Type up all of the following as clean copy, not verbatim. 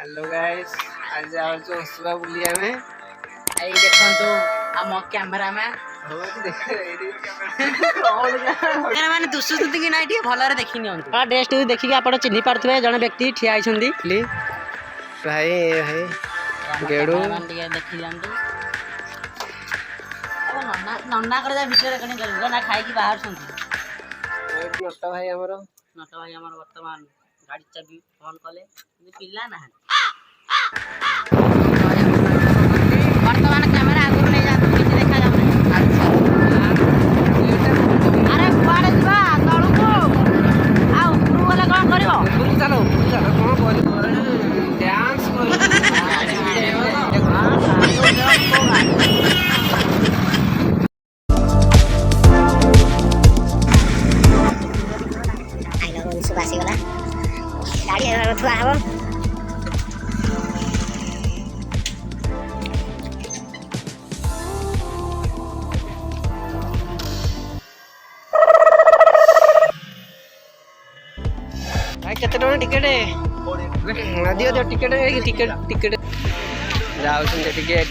Hello guys आज जाऊँ अंसुपा बुलिया में आई देखो आम कैमरामैन मैंने दुसुदी कि ना भलरे देखी नियंतु ड्रेस देखिए आप चिन्ह पारे जड़े व्यक्ति ठिया भाई भाई गेड़ू देखी दिंतु नन्ना कर भितर ना खाई बाहर नट भाई आमर नट भाई आम बर्तमान गाड़ी चाबी फोन कले पिला ना बर्तमान कैमेरा आगु नहीं जातु किसी देखा जाऊँ अरे कुआड़े जा तलू को उपरू गले कौन कर चलो कौन डांस गला गाड़ी थुआ हम भाई केते टका टिकेट दियो दियो टिकेट टिकेट टिकेट जाओ टिकेट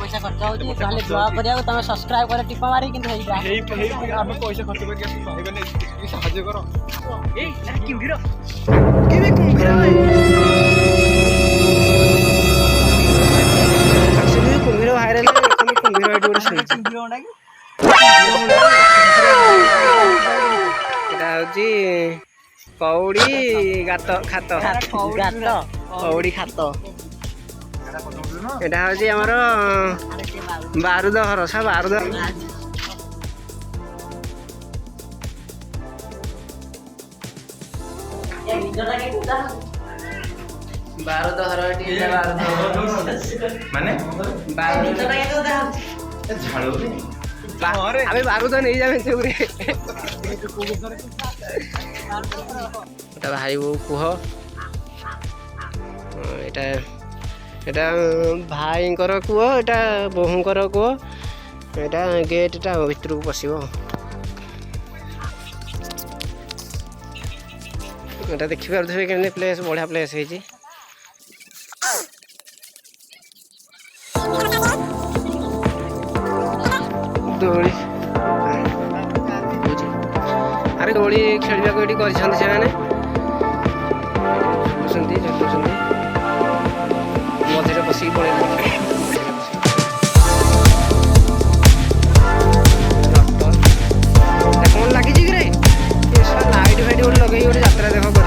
पैसा खर्च होती ब्लॉग करिया तुम सब्सक्राइब करे टिपा मारी किंतु आमे पैसा खर्च करके भाई साहाଯ୍य करो ए किंभीर केबे कुंभीर असली कुंभीर भाइरल कुंभीर एटो गोटे एटा होची कौड़ी गात खात कौड़ी खात एटा होची हमर बारूद घर सब बारूद बारूद घर एटी बारूद माने अबे बारूद नहीं जाबे चुरे एटा भाई वो कुह एटा एटा भाईंकर कुह एटा बोहूंकर कुह एटा गेटटा भितर को पसिबो एटा देखि पारथबे केने प्लेस बढ़िया प्लेस है जी दोली अरे दोली खेलवा को एटी करछन से माने सुनती मझे बसी पड़े कौन लगी कि रे लाइट फाइट गोटे लगे गोटे यात्रा देख कर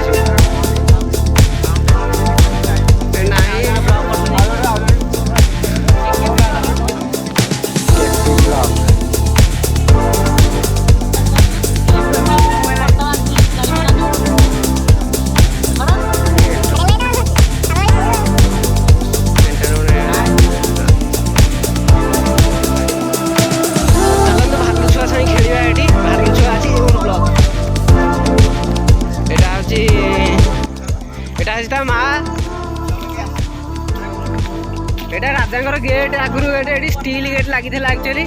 एटा राजा गेट आगुरी गेट स्टील गेट लगी एक्चुअली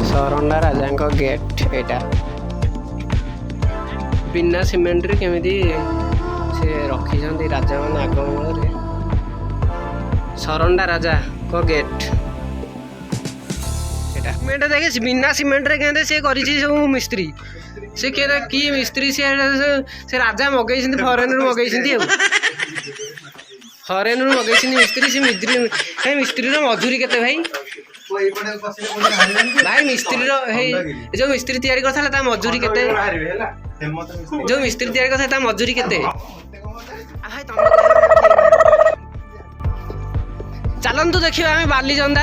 सरंडा राजा गेट एटा बिना सीमेंट रे केमिति से रखी राजा मैंने आगमन सरंडा राजा को गेट सीमेंट देखे बिना सीमेंट रे कहते से करिछि सब मिस्त्री से केरा की मिस्त्री से राजा मगई फरेन मगई फरेन मगई मिस्त्री से मिस्त्री मजूरी केते भाई भाई मिस्त्री जो मिस्त्री तैयारी करता मजूरी केते जो मिस्त्री तैयारी करता मजूरी केते चलतु देखिए आम बाली जंदा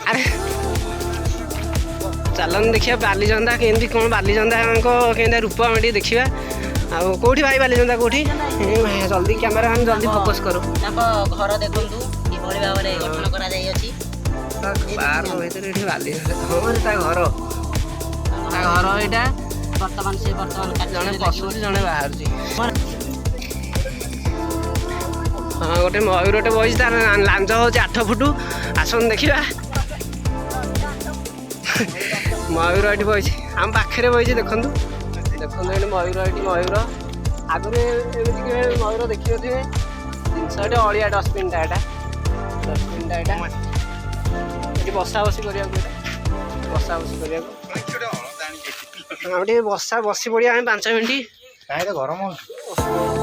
अरे चलन देखिए बाली जंदा केमती कौन बाली जंदा के रूप आम देखा कौटी भाई बाली जंदा कौटी जल्दी कैमेरा मैन जल्दी फोकस करो घर देखु किभली भाव में गठन करा जाई अछि बार भीतर बाली हाँ घर यहाँ वर्तमान से जड़े पशु जड़े बाहर गोटे मयूरटे बही तार लांज हो 8 फुट आसन देखा मयूर ये बही आम पाखे बही देखु देखो ये मयूर ये मयूर आगुरी मयूर देखिए जिनस अलिया डस्टबिनटा डस्टबिनटा ये बसा बसी कर बसा बसी कर बसा बसी पड़ा 5 मिनट गरम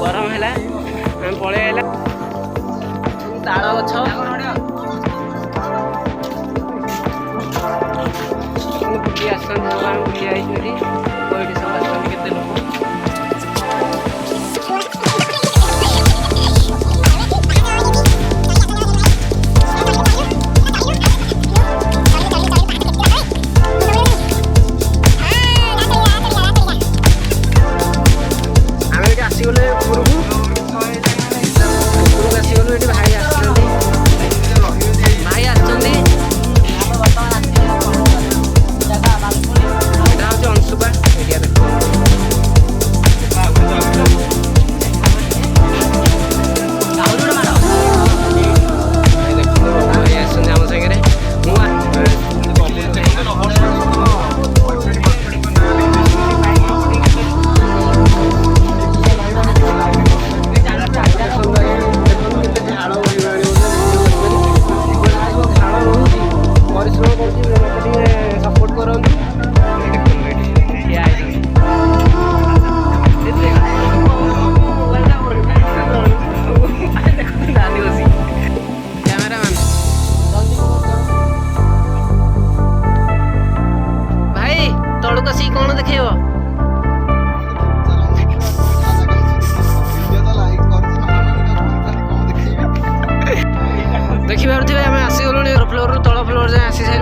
गरम है पलि आला ताड़ गछ बुली आस बुली आई सब आस केते लोक अंशुपा देखिपे आम आसीगलु फ्लोर रू तल फ्लोर जाए आसी सारे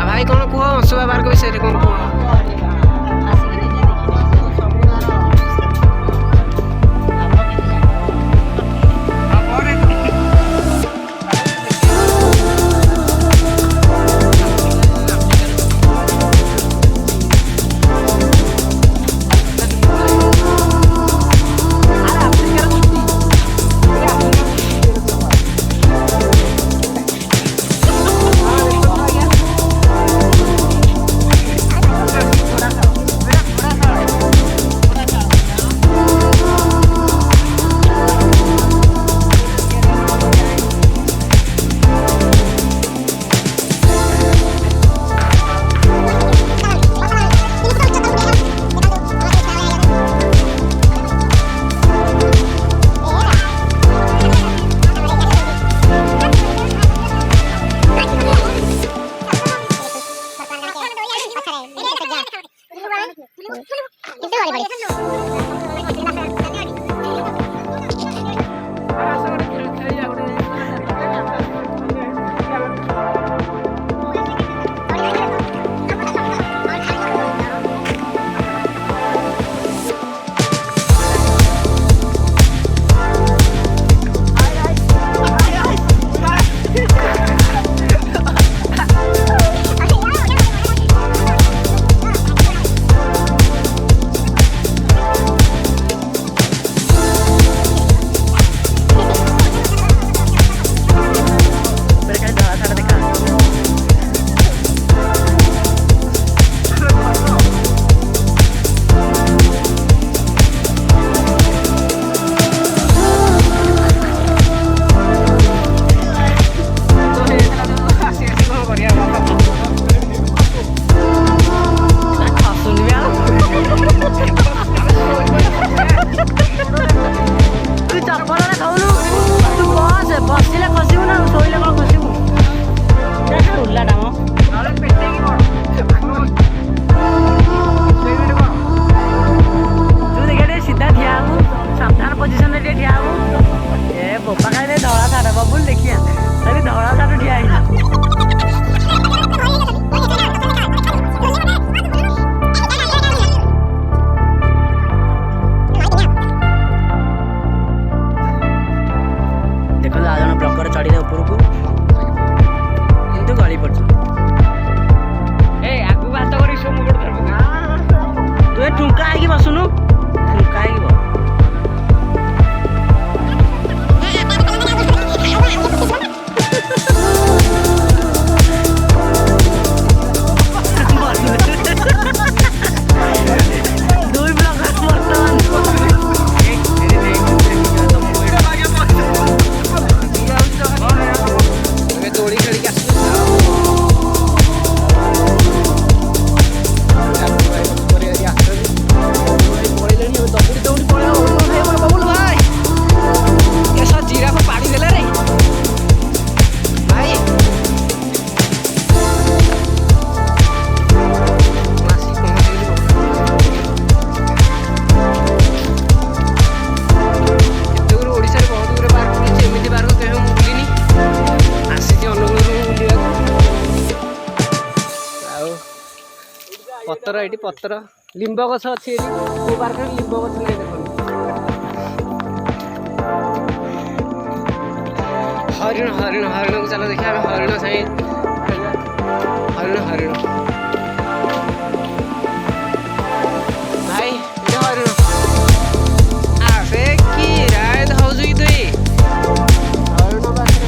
भाई कौन कह अंशुपा पार्क विषय कौन कह ଏଠି ପତ୍ର ଲିମ୍ବ ଗଛ ଅଛି ଏଠି କୋଉ ପାର୍କରେ ଲିମ୍ବ ଗଛ ନାହିଁ ଦେଖନ୍ତୁ। ହରିଣ ହରିଣ ହରିଣକୁ ଚାଲ ଦେଖିବା ଆମେ ହରିଣ ସାଙ୍ଗେ ହରିଣ ହରିଣ ଭାଇ ଏଠି ହରିଣ ଆସେ କି ରାୟ ହଉଛୁ କି ତୁଇ ହରିଣ ପାଖରେ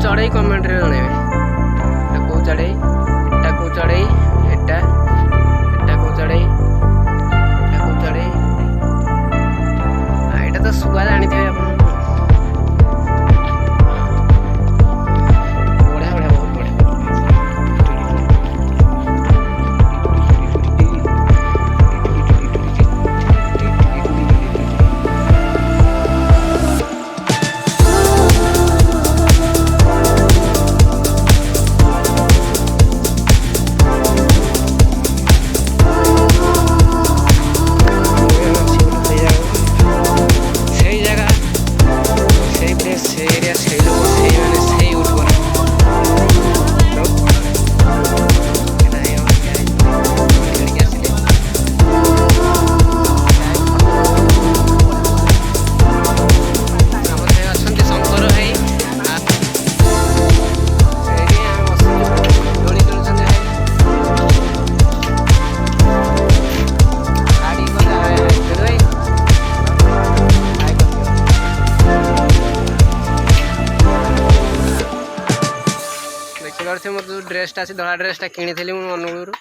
चढ़ई कमेंट रे जणेबे एटा को चढ़ई एटा को चढ़ई एटा एटा को चढ़ई एटा को चढ़ई आ एटा तो सुगा जानि थे आपण बढिया बढिया बहुत बढिया मोर जो ड्रेसटा अच्छी धला ड्रेसटा किनी अनुगुल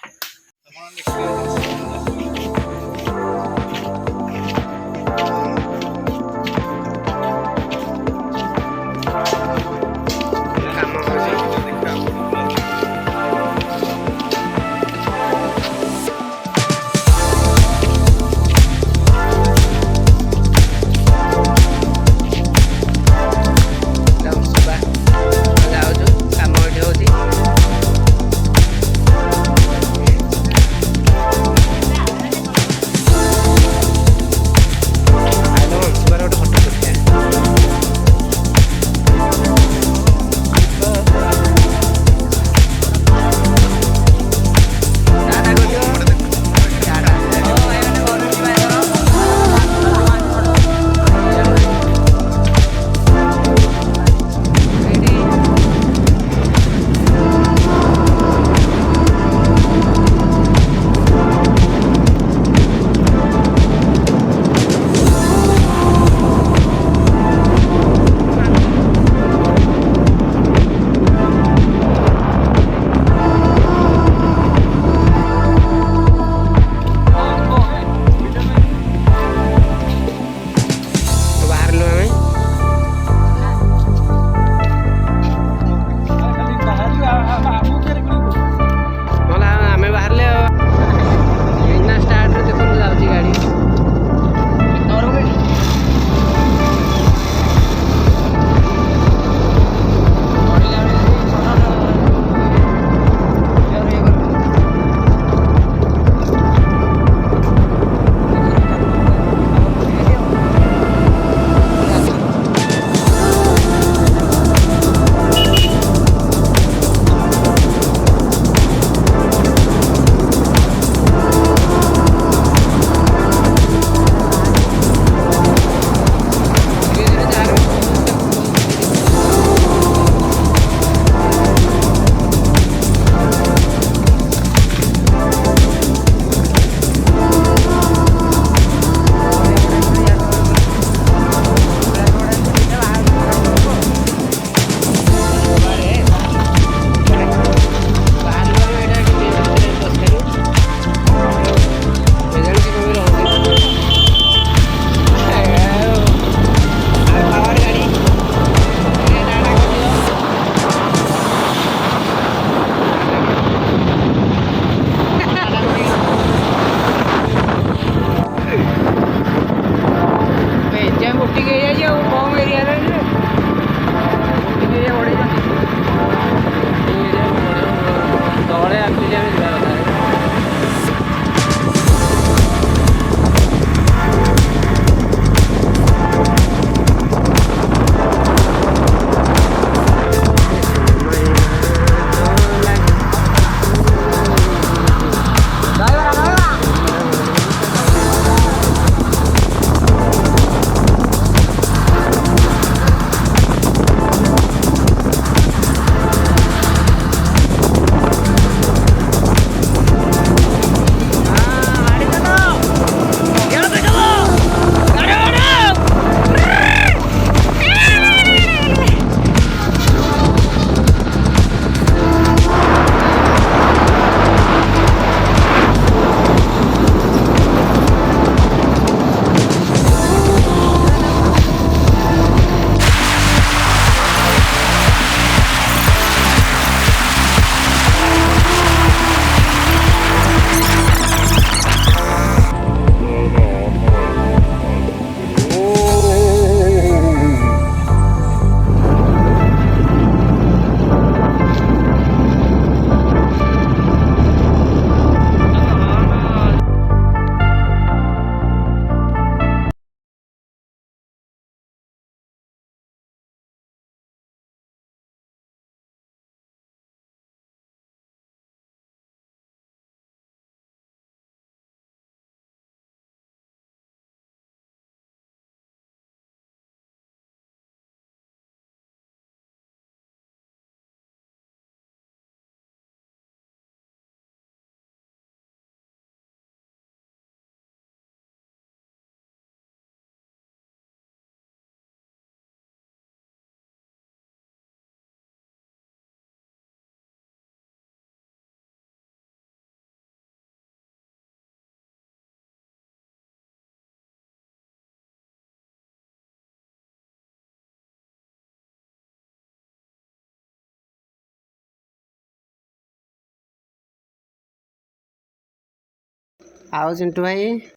ଆଉ ଚିଣ୍ଟୁ ଭାଇ